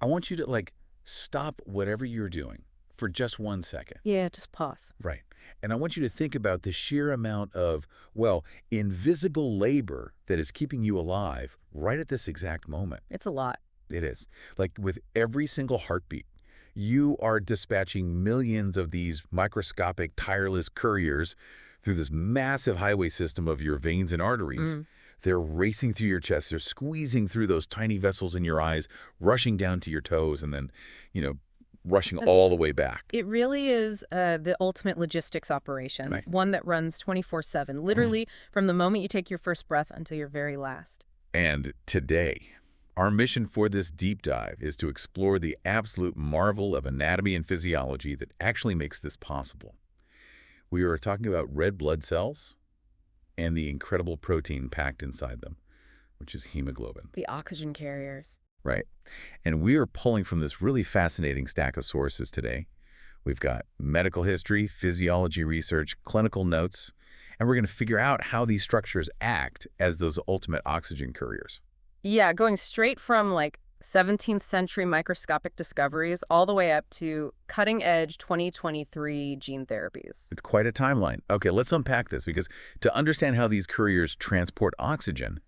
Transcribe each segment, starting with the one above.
I want you to, like, stop whatever you're doing for just 1 second. Yeah, just pause. Right. And I want you to think about the sheer amount of, well, invisible labor that is keeping you alive right at this exact moment. It's a lot. It is. Like, with every single heartbeat, you are dispatching millions of these microscopic, tireless couriers through this massive highway system of your veins and arteries. Mm. They're racing through your chest. They're squeezing through those tiny vessels in your eyes, rushing down to your toes, and then, rushing all the way back. It really is the ultimate logistics operation, Right. one that runs 24/7, literally from the moment you take your first breath until your very last. And today, our mission for this deep dive is to explore the absolute marvel of anatomy and physiology that actually makes this possible. We are talking about red blood cells and the incredible protein packed inside them, which is hemoglobin. The oxygen carriers. Right. And we are pulling from this really fascinating stack of sources today. We've got medical history, physiology research, clinical notes, and we're going to figure out how these structures act as those ultimate oxygen couriers. Yeah, going straight from like 17th century microscopic discoveries all the way up to cutting-edge 2023 gene therapies. It's quite a timeline. Okay, let's unpack this, because to understand how these couriers transport oxygen,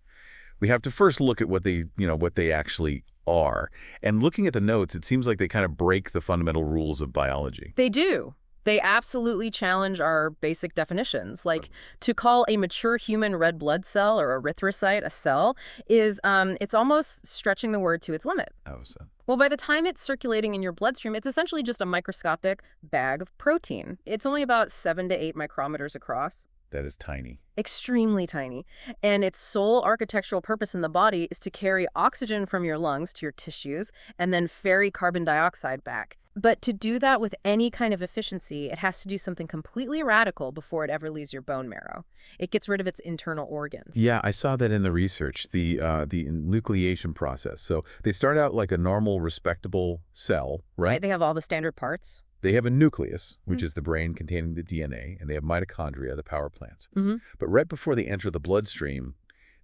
we have to first look at what they actually are. And looking at the notes, it seems like they kind of break the fundamental rules of biology. They do. They absolutely challenge our basic definitions. Like, to call a mature human red blood cell or erythrocyte a cell is, it's almost stretching the word to its limit. Oh, so. Well, by the time it's circulating in your bloodstream, it's essentially just a microscopic bag of protein. It's only about 7 to 8 micrometers across. That is tiny. Extremely tiny. And its sole architectural purpose in the body is to carry oxygen from your lungs to your tissues and then ferry carbon dioxide back. But to do that with any kind of efficiency, it has to do something completely radical before it ever leaves your bone marrow. It gets rid of its internal organs. Yeah, I saw that in the research, the nucleation process. So they start out like a normal, respectable cell, right? They have all the standard parts. They have a nucleus, which is the brain containing the DNA, and they have mitochondria, the power plants. Mm-hmm. But right before they enter the bloodstream,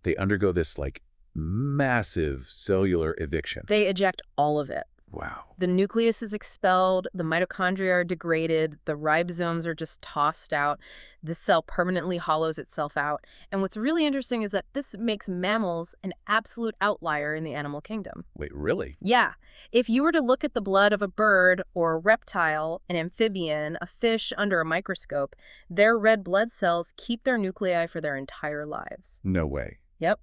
they undergo this like massive cellular eviction. They eject all of it. Wow. The nucleus is expelled, the mitochondria are degraded, the ribosomes are just tossed out, the cell permanently hollows itself out. And what's really interesting is that this makes mammals an absolute outlier in the animal kingdom. Wait, really? Yeah. If you were to look at the blood of a bird or a reptile, an amphibian, a fish under a microscope, their red blood cells keep their nuclei for their entire lives. No way. Yep.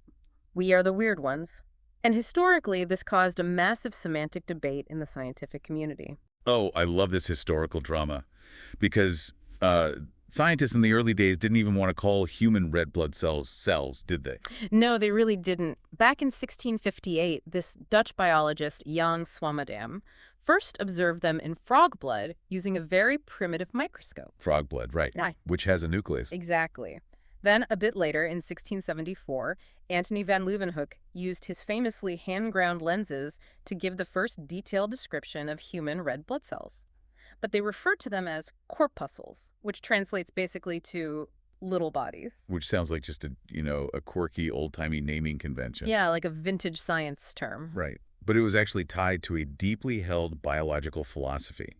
We are the weird ones. And historically, this caused a massive semantic debate in the scientific community. Oh, I love this historical drama, because scientists in the early days didn't even want to call human red blood cells cells, did they? No, they really didn't. Back in 1658, this Dutch biologist, Jan Swammerdam, first observed them in frog blood using a very primitive microscope. Frog blood, right, Aye. which has a nucleus. Exactly. Then, a bit later, in 1674, Antony van Leeuwenhoek used his famously hand-ground lenses to give the first detailed description of human red blood cells. But they referred to them as corpuscles, which translates basically to little bodies. Which sounds like just a quirky, old-timey naming convention. Yeah, like a vintage science term. Right. But it was actually tied to a deeply held biological philosophy.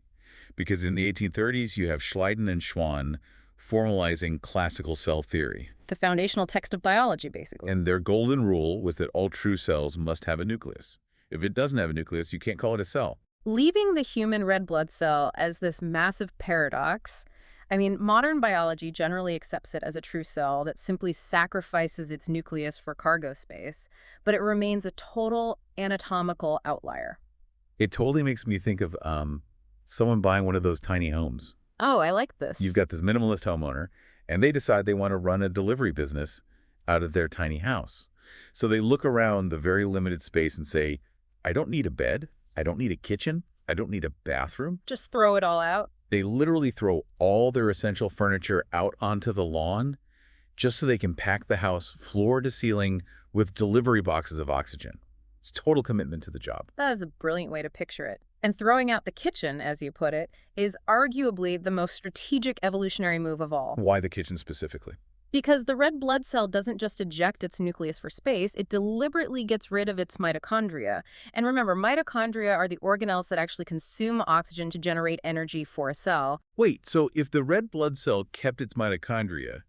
Because in the 1830s, you have Schleiden and Schwann formalizing classical cell theory. The foundational text of biology, basically. And their golden rule was that all true cells must have a nucleus. If it doesn't have a nucleus, you can't call it a cell. Leaving the human red blood cell as this massive paradox, modern biology generally accepts it as a true cell that simply sacrifices its nucleus for cargo space, but it remains a total anatomical outlier. It totally makes me think of someone buying one of those tiny homes. Oh, I like this. You've got this minimalist homeowner, and they decide they want to run a delivery business out of their tiny house. So they look around the very limited space and say, I don't need a bed, I don't need a kitchen, I don't need a bathroom. Just throw it all out. They literally throw all their essential furniture out onto the lawn just so they can pack the house floor to ceiling with delivery boxes of oxygen. It's total commitment to the job. That is a brilliant way to picture it. And throwing out the kitchen, as you put it, is arguably the most strategic evolutionary move of all. Why the kitchen specifically? Because the red blood cell doesn't just eject its nucleus for space, it deliberately gets rid of its mitochondria. And remember, mitochondria are the organelles that actually consume oxygen to generate energy for a cell. Wait, so if the red blood cell kept its mitochondria,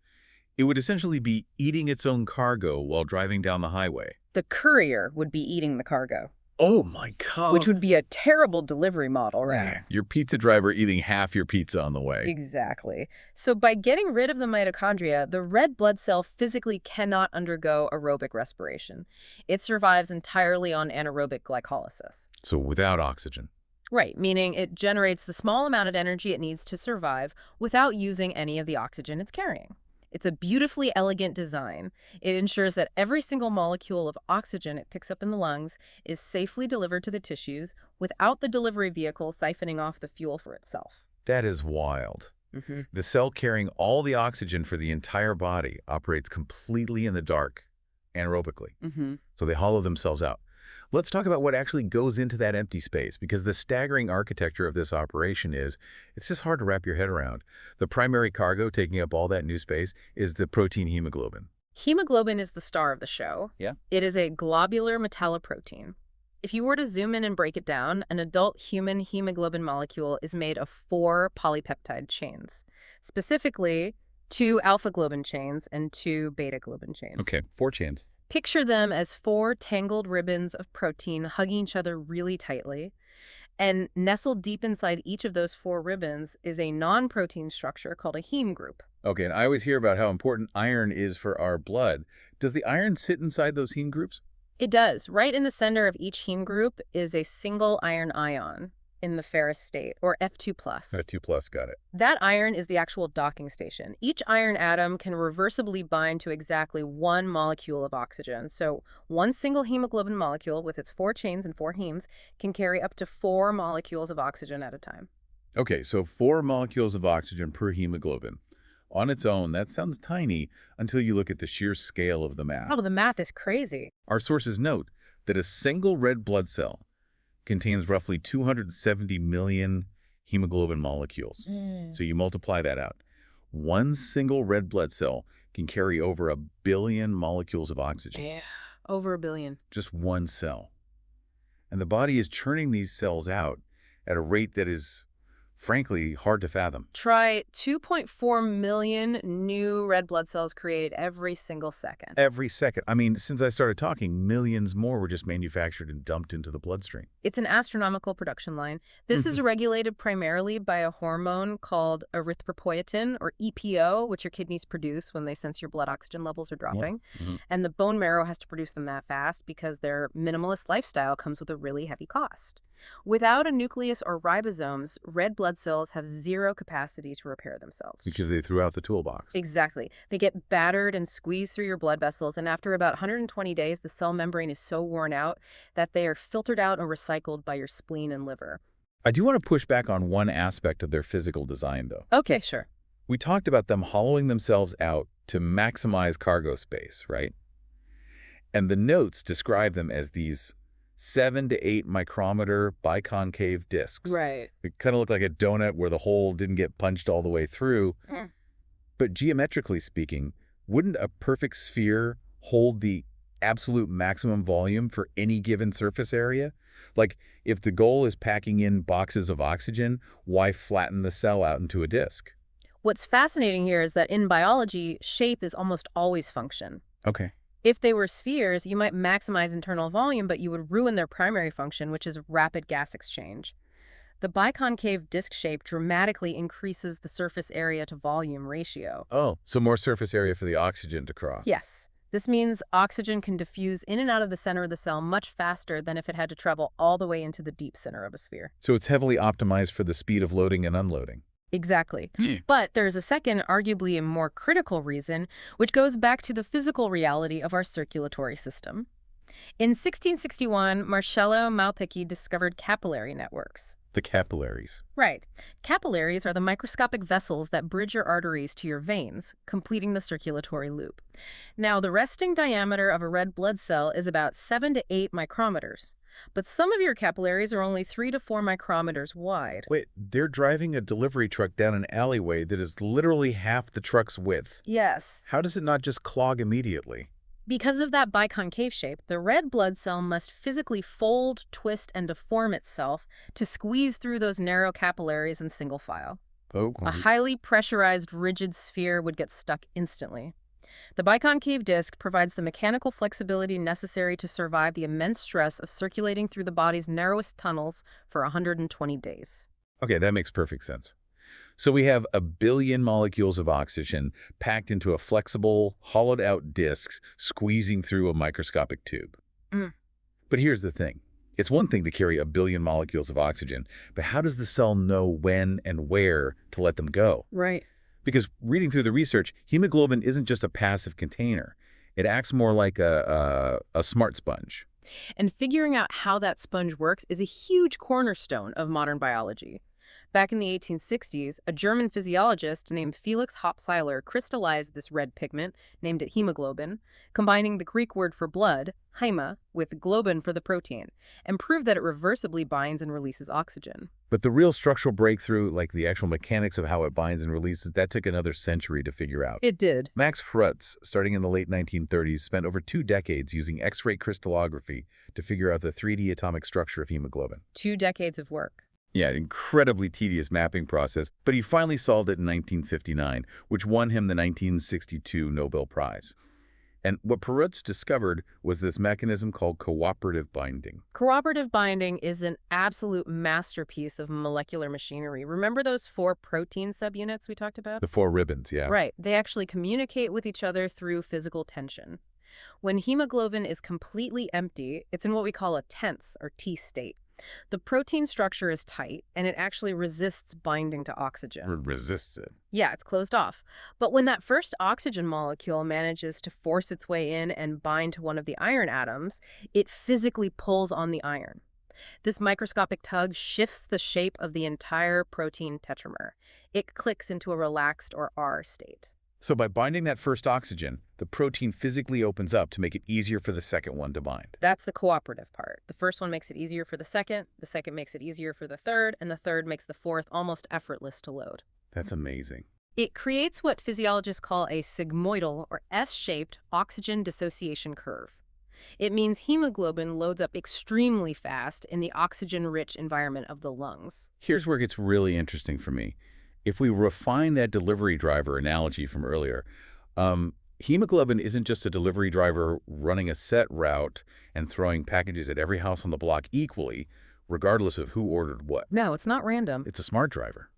it would essentially be eating its own cargo while driving down the highway. The courier would be eating the cargo, Oh my God. which would be a terrible delivery model, right? Man, your pizza driver eating half your pizza on the way. Exactly. So by getting rid of the mitochondria, the red blood cell physically cannot undergo aerobic respiration. It survives entirely on anaerobic glycolysis. So without oxygen. Right, meaning it generates the small amount of energy it needs to survive without using any of the oxygen it's carrying. It's a beautifully elegant design. It ensures that every single molecule of oxygen it picks up in the lungs is safely delivered to the tissues without the delivery vehicle siphoning off the fuel for itself. That is wild. Mm-hmm. The cell carrying all the oxygen for the entire body operates completely in the dark, anaerobically. Mm-hmm. So they hollow themselves out. Let's talk about what actually goes into that empty space, because the staggering architecture of this operation it's just hard to wrap your head around. The primary cargo taking up all that new space is the protein hemoglobin. Hemoglobin is the star of the show. Yeah. It is a globular metalloprotein. If you were to zoom in and break it down, an adult human hemoglobin molecule is made of 4 polypeptide chains, specifically 2 alpha-globin chains and 2 beta-globin chains. Okay, 4 chains. Picture them as 4 tangled ribbons of protein hugging each other really tightly. And nestled deep inside each of those 4 ribbons is a non-protein structure called a heme group. Okay, and I always hear about how important iron is for our blood. Does the iron sit inside those heme groups? It does. Right in the center of each heme group is a single iron ion in the ferrous state, or F2+. 2+, got it. That iron is the actual docking station. Each iron atom can reversibly bind to exactly 1 molecule of oxygen. So one single hemoglobin molecule with its 4 chains and 4 hemes can carry up to 4 molecules of oxygen at a time. Okay, so 4 molecules of oxygen per hemoglobin. On its own, that sounds tiny until you look at the sheer scale of the math. Oh, the math is crazy. Our sources note that a single red blood cell contains roughly 270 million hemoglobin molecules. So you multiply that out. One single red blood cell can carry over 1 billion molecules of oxygen. Yeah, over 1 billion. Just one cell. And the body is churning these cells out at a rate that is, frankly, hard to fathom. Try 2.4 million new red blood cells created every single second. Every second. I mean, since I started talking, millions more were just manufactured and dumped into the bloodstream. It's an astronomical production line. This is regulated primarily by a hormone called erythropoietin, or EPO, which your kidneys produce when they sense your blood oxygen levels are dropping. And the bone marrow has to produce them that fast because their minimalist lifestyle comes with a really heavy cost. Without a nucleus or ribosomes, red blood cells have 0 capacity to repair themselves. Because they threw out the toolbox. Exactly. They get battered and squeezed through your blood vessels, and after about 120 days, the cell membrane is so worn out that they are filtered out and recycled by your spleen and liver. I do want to push back on one aspect of their physical design, though. Okay, sure. We talked about them hollowing themselves out to maximize cargo space, right? And the notes describe them as these 7 to 8 micrometer biconcave discs. Right. It kind of looked like a donut where the hole didn't get punched all the way through. But geometrically speaking, wouldn't a perfect sphere hold the absolute maximum volume for any given surface area? Like, if the goal is packing in boxes of oxygen, why flatten the cell out into a disc? What's fascinating here is that in biology, shape is almost always function. Okay. If they were spheres, you might maximize internal volume, but you would ruin their primary function, which is rapid gas exchange. The biconcave disc shape dramatically increases the surface area to volume ratio. Oh, so more surface area for the oxygen to cross. Yes. This means oxygen can diffuse in and out of the center of the cell much faster than if it had to travel all the way into the deep center of a sphere. So it's heavily optimized for the speed of loading and unloading. Exactly. But there's a second, arguably a more critical reason, which goes back to the physical reality of our circulatory system. In 1661, Marcello Malpicchi discovered capillary networks. The capillaries. Right. Capillaries are the microscopic vessels that bridge your arteries to your veins, completing the circulatory loop. Now, the resting diameter of a red blood cell is about 7 to 8 micrometers. But some of your capillaries are only 3 to 4 micrometers wide. Wait, they're driving a delivery truck down an alleyway that is literally half the truck's width. Yes. How does it not just clog immediately? Because of that biconcave shape, the red blood cell must physically fold, twist, and deform itself to squeeze through those narrow capillaries in single file. Oh, A highly pressurized, rigid sphere would get stuck instantly. The biconcave disc provides the mechanical flexibility necessary to survive the immense stress of circulating through the body's narrowest tunnels for 120 days. okay, that makes perfect sense. So we have a billion molecules of oxygen packed into a flexible, hollowed-out disc squeezing through a microscopic tube. Mm. But here's the thing. It's one thing to carry a billion molecules of oxygen, but how does the cell know when and where to let them go? Right. Because reading through the research, hemoglobin isn't just a passive container. It acts more like a smart sponge. And figuring out how that sponge works is a huge cornerstone of modern biology. Back in the 1860s, a German physiologist named Felix Hauptseiler crystallized this red pigment, named it hemoglobin, combining the Greek word for blood, hema, with globin for the protein, and proved that it reversibly binds and releases oxygen. But the real structural breakthrough, like the actual mechanics of how it binds and releases, that took another century to figure out. It did. Max Frutz, starting in the late 1930s, spent over 2 decades using X-ray crystallography to figure out the 3D atomic structure of hemoglobin. 2 decades of work. Yeah, incredibly tedious mapping process, but he finally solved it in 1959, which won him the 1962 Nobel Prize. And what Perutz discovered was this mechanism called cooperative binding. Cooperative binding is an absolute masterpiece of molecular machinery. Remember those 4 protein subunits we talked about? The 4 ribbons, yeah. Right. They actually communicate with each other through physical tension. When hemoglobin is completely empty, it's in what we call a tense or T state. The protein structure is tight, and it actually resists binding to oxygen. Resists it. Yeah, it's closed off. But when that first oxygen molecule manages to force its way in and bind to one of the iron atoms, it physically pulls on the iron. This microscopic tug shifts the shape of the entire protein tetramer. It clicks into a relaxed or R state. So by binding that first oxygen, the protein physically opens up to make it easier for the second one to bind. That's the cooperative part. The first one makes it easier for the second makes it easier for the third, and the third makes the fourth almost effortless to load. That's amazing. It creates what physiologists call a sigmoidal or S-shaped oxygen dissociation curve. It means hemoglobin loads up extremely fast in the oxygen-rich environment of the lungs. Here's where it gets really interesting for me. If we refine that delivery driver analogy from earlier, hemoglobin isn't just a delivery driver running a set route and throwing packages at every house on the block equally, regardless of who ordered what. No, it's not random. It's a smart driver.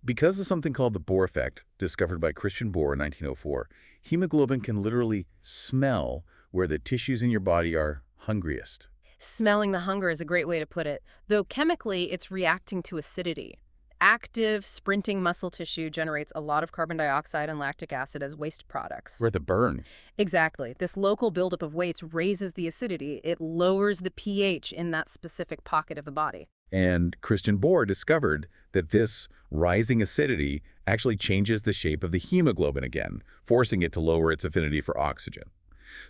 Because of something called the Bohr effect, discovered by Christian Bohr in 1904, hemoglobin can literally smell where the tissues in your body are hungriest. Smelling the hunger is a great way to put it, though chemically it's reacting to acidity. Active, sprinting muscle tissue generates a lot of carbon dioxide and lactic acid as waste products. We're at the burn. Exactly. This local buildup of weights raises the acidity. It lowers the pH in that specific pocket of the body. And Christian Bohr discovered that this rising acidity actually changes the shape of the hemoglobin again, forcing it to lower its affinity for oxygen.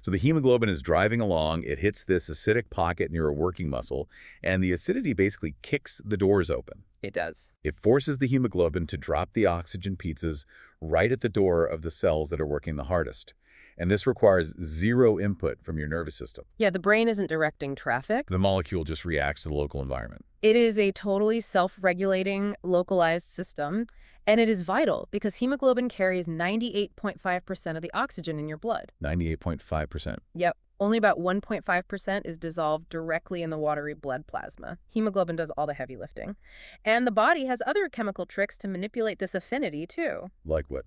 So the hemoglobin is driving along, it hits this acidic pocket near a working muscle, and the acidity basically kicks the doors open. It does. It forces the hemoglobin to drop the oxygen pizzas right at the door of the cells that are working the hardest. And this requires zero input from your nervous system. Yeah, the brain isn't directing traffic. The molecule just reacts to the local environment. It is a totally self-regulating, localized system, and it is vital because hemoglobin carries 98.5% of the oxygen in your blood. 98.5%. Yep. Only about 1.5% is dissolved directly in the watery blood plasma. Hemoglobin does all the heavy lifting. And the body has other chemical tricks to manipulate this affinity, too. Like what?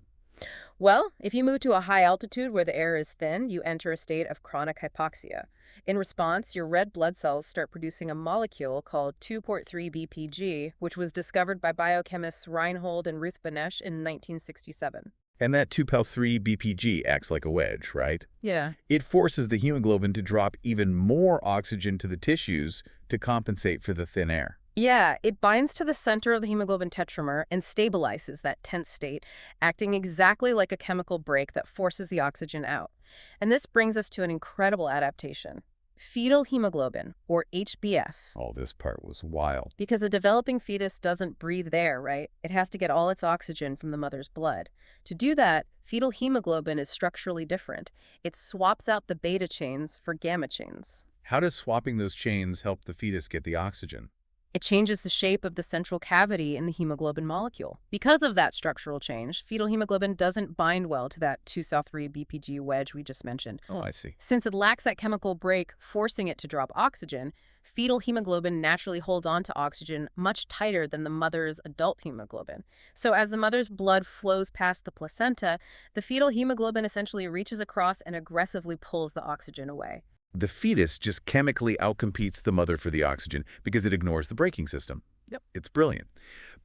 Well, if you move to a high altitude where the air is thin, you enter a state of chronic hypoxia. In response, your red blood cells start producing a molecule called 2.3-BPG, which was discovered by biochemists Reinhold and Ruth Benesch in 1967. And that 2.3-BPG acts like a wedge, right? Yeah. It forces the hemoglobin to drop even more oxygen to the tissues to compensate for the thin air. Yeah, it binds to the center of the hemoglobin tetramer and stabilizes that tense state, acting exactly like a chemical brake that forces the oxygen out. And this brings us to an incredible adaptation. Fetal hemoglobin, or HbF. Oh, this part was wild. Because a developing fetus doesn't breathe there, right? It has to get all its oxygen from the mother's blood. To do that, fetal hemoglobin is structurally different. It swaps out the beta chains for gamma chains. How does swapping those chains help the fetus get the oxygen? It changes the shape of the central cavity in the hemoglobin molecule. Because of that structural change, fetal hemoglobin doesn't bind well to that 2SO3-BPG wedge we just mentioned. Oh, I see. Since it lacks that chemical break, forcing it to drop oxygen, fetal hemoglobin naturally holds on to oxygen much tighter than the mother's adult hemoglobin. So as the mother's blood flows past the placenta, the fetal hemoglobin essentially reaches across and aggressively pulls the oxygen away. The fetus just chemically outcompetes the mother for the oxygen because it ignores the braking system. Yep. It's brilliant.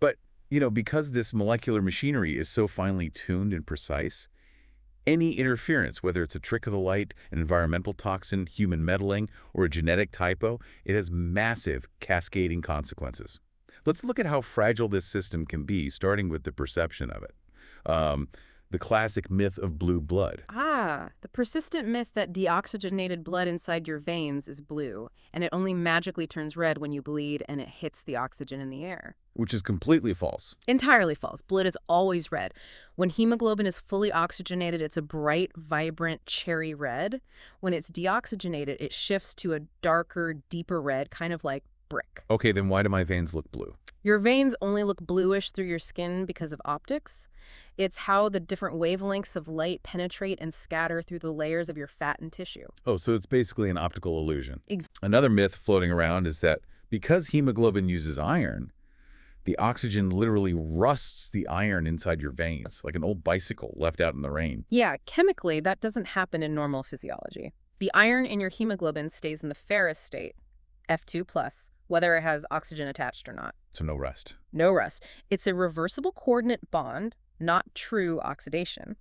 But, because this molecular machinery is so finely tuned and precise, any interference, whether it's a trick of the light, an environmental toxin, human meddling, or a genetic typo, it has massive cascading consequences. Let's look at how fragile this system can be, starting with the perception of it. The classic myth of blue blood. The persistent myth that deoxygenated blood inside your veins is blue, and it only magically turns red when you bleed and it hits the oxygen in the air. Which is completely false. Entirely false. Blood is always red. When hemoglobin is fully oxygenated, it's a bright, vibrant cherry red. When it's deoxygenated, it shifts to a darker, deeper red, kind of like brick. Okay, then why do my veins look blue? Your veins only look bluish through your skin because of optics. It's how the different wavelengths of light penetrate and scatter through the layers of your fat and tissue. Oh, so it's basically an optical illusion. Another myth floating around is that because hemoglobin uses iron, the oxygen literally rusts the iron inside your veins, like an old bicycle left out in the rain. Yeah, chemically, that doesn't happen in normal physiology. The iron in your hemoglobin stays in the ferrous state, F2+, whether it has oxygen attached or not. So no rust. No rust. It's a reversible coordinate bond, not true oxidation.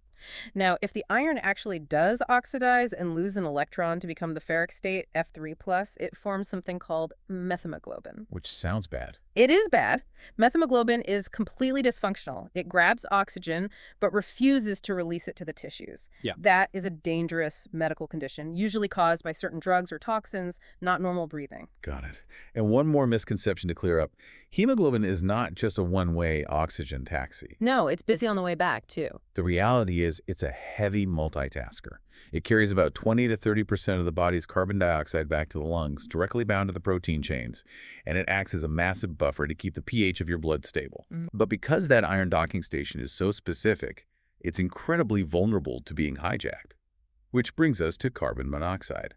Now, if the iron actually does oxidize and lose an electron to become the ferric state, F3+, it forms something called methemoglobin. Which sounds bad. It is bad. Methemoglobin is completely dysfunctional. It grabs oxygen, but refuses to release it to the tissues. Yeah. That is a dangerous medical condition, usually caused by certain drugs or toxins, not normal breathing. Got it. And one more misconception to clear up. Hemoglobin is not just a one-way oxygen taxi. No, it's busy on the way back, too. The reality is it's a heavy multitasker. It carries about 20 to 30% of the body's carbon dioxide back to the lungs, directly bound to the protein chains, and it acts as a massive buffer to keep the pH of your blood stable. But because that iron docking station is so specific, it's incredibly vulnerable to being hijacked. Which brings us to carbon monoxide.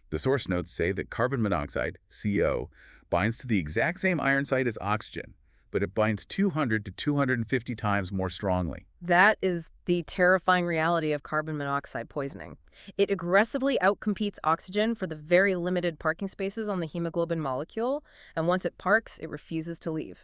The source notes say that carbon monoxide, CO, binds to the exact same iron site as oxygen, but it binds 200 to 250 times more strongly. That is the terrifying reality of carbon monoxide poisoning. It aggressively outcompetes oxygen for the very limited parking spaces on the hemoglobin molecule, and once it parks, it refuses to leave.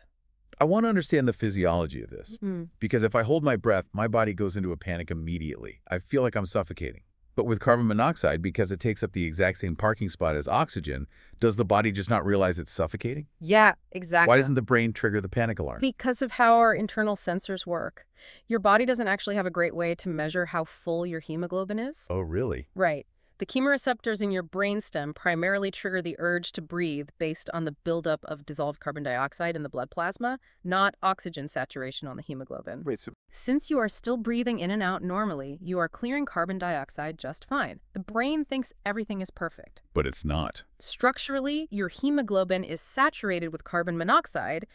I want to understand the physiology of this, because if I hold my breath, my body goes into a panic immediately. I feel like I'm suffocating. But with carbon monoxide, because it takes up the exact same parking spot as oxygen, does the body just not realize it's suffocating? Yeah, exactly. Why doesn't the brain trigger the panic alarm? Because of how our internal sensors work. Your body doesn't actually have a great way to measure how full your hemoglobin is. Oh, really? Right. The chemoreceptors in your brainstem primarily trigger the urge to breathe based on the buildup of dissolved carbon dioxide in the blood plasma, not oxygen saturation on the hemoglobin. Wait, so Since you are still breathing in and out normally, you are clearing carbon dioxide just fine. The brain thinks everything is perfect. but it's not. Structurally, your hemoglobin is saturated with carbon monoxide,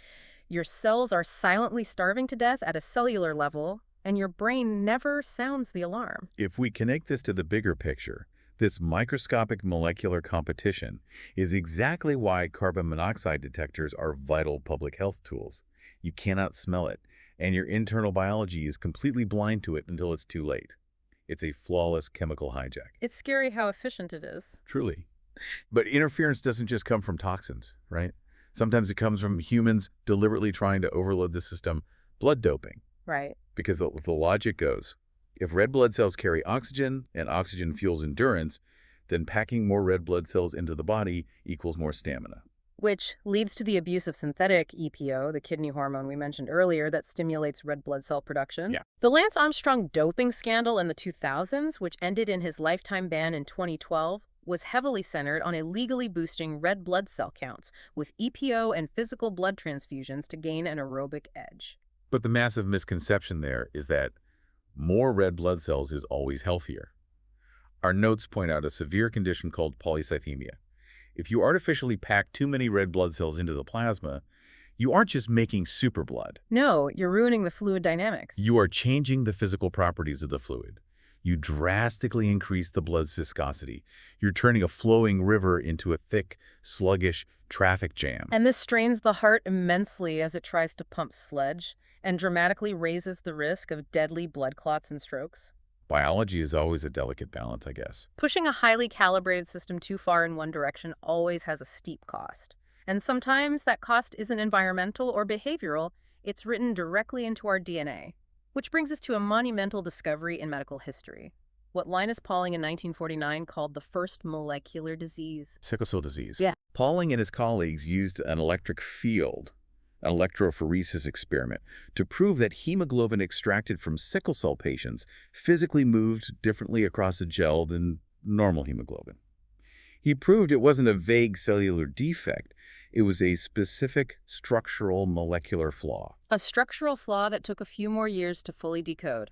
your cells are silently starving to death at a cellular level, and your brain never sounds the alarm. If we connect this to the bigger picture, this microscopic molecular competition is exactly why carbon monoxide detectors are vital public health tools. You cannot smell it, and your internal biology is completely blind to it until it's too late. It's a flawless chemical hijack. It's scary how efficient it is. Truly. But interference doesn't just come from toxins, right? Sometimes it comes from humans deliberately trying to overload the system, blood doping. Right. Because the logic goes, if red blood cells carry oxygen and oxygen fuels endurance, then packing more red blood cells into the body equals more stamina. Which leads to the abuse of synthetic EPO, the kidney hormone we mentioned earlier that stimulates red blood cell production. Yeah. The Lance Armstrong doping scandal in the 2000s, which ended in his lifetime ban in 2012, was heavily centered on illegally boosting red blood cell counts with EPO and physical blood transfusions to gain an aerobic edge. But the massive misconception there is that more red blood cells is always healthier. Our notes point out a severe condition called polycythemia. If you artificially pack too many red blood cells into the plasma, you aren't just making super blood. No, you're ruining the fluid dynamics. You are changing the physical properties of the fluid. You drastically increase the blood's viscosity. You're turning a flowing river into a thick, sluggish traffic jam. And this strains the heart immensely as it tries to pump sludge and dramatically raises the risk of deadly blood clots and strokes. Biology is always a delicate balance, I guess. Pushing a highly calibrated system too far in one direction always has a steep cost. And sometimes that cost isn't environmental or behavioral, it's written directly into our DNA. Which brings us to a monumental discovery in medical history. What Linus Pauling in 1949 called the first molecular disease. Sickle cell disease. Yeah. Pauling and his colleagues used an electric field, an electrophoresis experiment, to prove that hemoglobin extracted from sickle cell patients physically moved differently across a gel than normal hemoglobin. He proved it wasn't a vague cellular defect, it was a specific structural molecular flaw. A structural flaw that took a few more years to fully decode.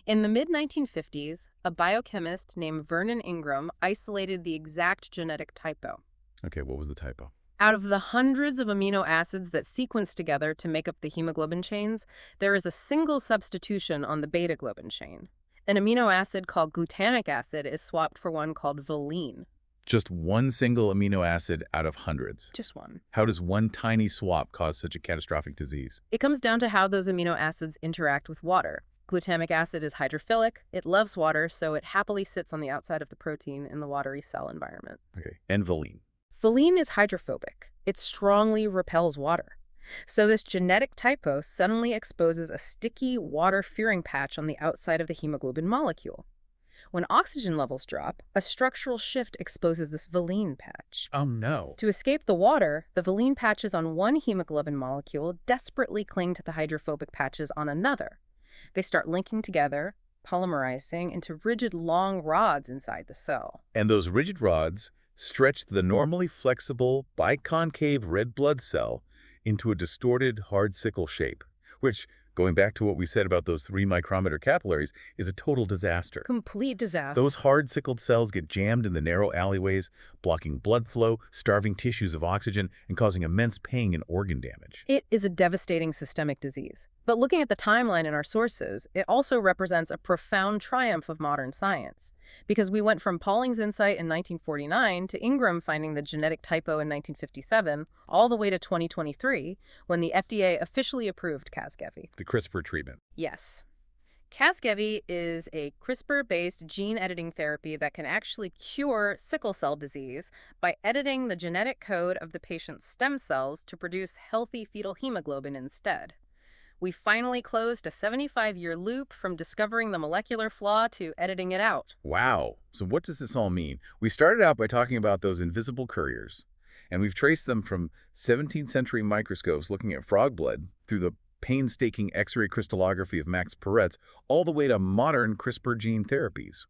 In the mid-1950s, a biochemist named Vernon Ingram isolated the exact genetic typo. Okay, what was the typo? Out of the hundreds of amino acids that sequence together to make up the hemoglobin chains, there is a single substitution on the beta-globin chain. An amino acid called glutamic acid is swapped for one called valine. Just one single amino acid out of hundreds. Just one. How does one tiny swap cause such a catastrophic disease? It comes down to how those amino acids interact with water. Glutamic acid is hydrophilic, it loves water, so it happily sits on the outside of the protein in the watery cell environment. Okay, and valine. Valine is hydrophobic. It strongly repels water. So this genetic typo suddenly exposes a sticky, water-fearing patch on the outside of the hemoglobin molecule. When oxygen levels drop, a structural shift exposes this valine patch. Oh no. To escape the water, the valine patches on one hemoglobin molecule desperately cling to the hydrophobic patches on another. They start linking together, polymerizing into rigid long rods inside the cell. And those rigid rods stretch the normally flexible biconcave red blood cell into a distorted hard sickle shape, which, going back to what we said about those 3 micrometer capillaries, is a total disaster. Complete disaster. Those hard sickled cells get jammed in the narrow alleyways, blocking blood flow, starving tissues of oxygen, and causing immense pain and organ damage. It is a devastating systemic disease. But looking at the timeline in our sources, it also represents a profound triumph of modern science. Because we went from Pauling's insight in 1949 to Ingram finding the genetic typo in 1957, all the way to 2023, when the FDA officially approved Casgevy. The CRISPR treatment. Yes. Casgevy is a CRISPR-based gene editing therapy that can actually cure sickle cell disease by editing the genetic code of the patient's stem cells to produce healthy fetal hemoglobin instead. We finally closed a 75-year loop from discovering the molecular flaw to editing it out. Wow. So what does this all mean? We started out by talking about those invisible couriers, and we've traced them from 17th century microscopes looking at frog blood through the painstaking X-ray crystallography of Max Perret's all the way to modern CRISPR gene therapies.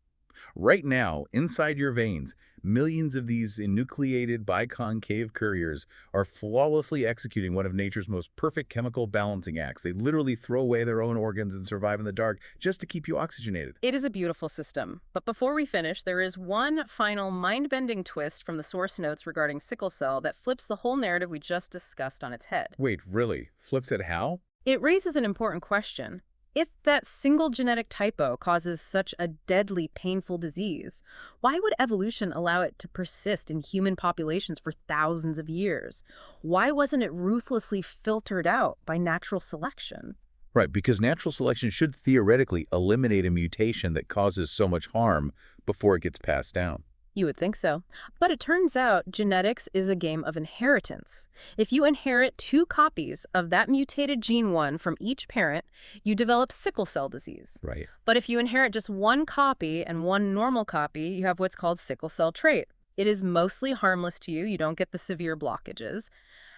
Right now, inside your veins, millions of these enucleated biconcave couriers are flawlessly executing one of nature's most perfect chemical balancing acts. They literally throw away their own organs and survive in the dark just to keep you oxygenated. It is a beautiful system. But before we finish, there is one final mind-bending twist from the source notes regarding sickle cell that flips the whole narrative we just discussed on its head. Wait, really? Flips it how? It raises an important question. If that single genetic typo causes such a deadly, painful disease, why would evolution allow it to persist in human populations for thousands of years? Why wasn't it ruthlessly filtered out by natural selection? Right, because natural selection should theoretically eliminate a mutation that causes so much harm before it gets passed down. You would think so. But it turns out genetics is a game of inheritance. If you inherit 2 copies of that mutated gene 1 from each parent, you develop sickle cell disease. Right. But if you inherit just 1 copy and 1 normal copy, you have what's called sickle cell trait. It is mostly harmless to you. You don't get the severe blockages.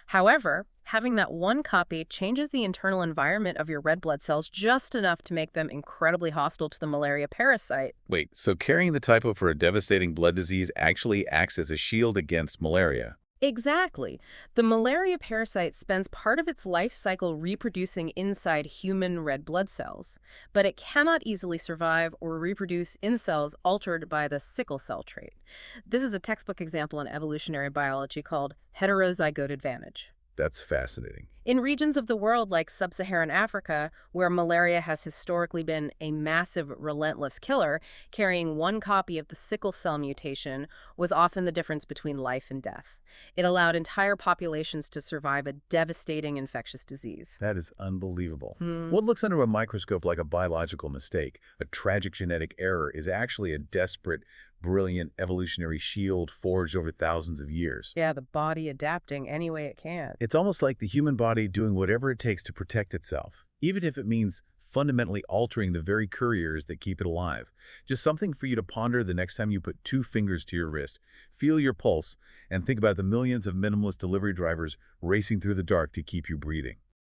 However, Having that one copy changes the internal environment of your red blood cells just enough to make them incredibly hostile to the malaria parasite. Wait, so carrying the typo for a devastating blood disease actually acts as a shield against malaria? Exactly. The malaria parasite spends part of its life cycle reproducing inside human red blood cells, but it cannot easily survive or reproduce in cells altered by the sickle cell trait. This is a textbook example in evolutionary biology called heterozygote advantage. That's fascinating. In regions of the world like sub-Saharan Africa, where malaria has historically been a massive, relentless killer, carrying one copy of the sickle cell mutation was often the difference between life and death. It allowed entire populations to survive a devastating infectious disease. That is unbelievable. Hmm. What looks under a microscope like a biological mistake, a tragic genetic error, is actually a desperate, brilliant evolutionary shield forged over thousands of years. Yeah, the body adapting any way it can. It's almost like the human body doing whatever it takes to protect itself, even if it means fundamentally altering the very couriers that keep it alive. Just something for you to ponder the next time you put two fingers to your wrist, feel your pulse, and think about the millions of minimalist delivery drivers racing through the dark to keep you breathing.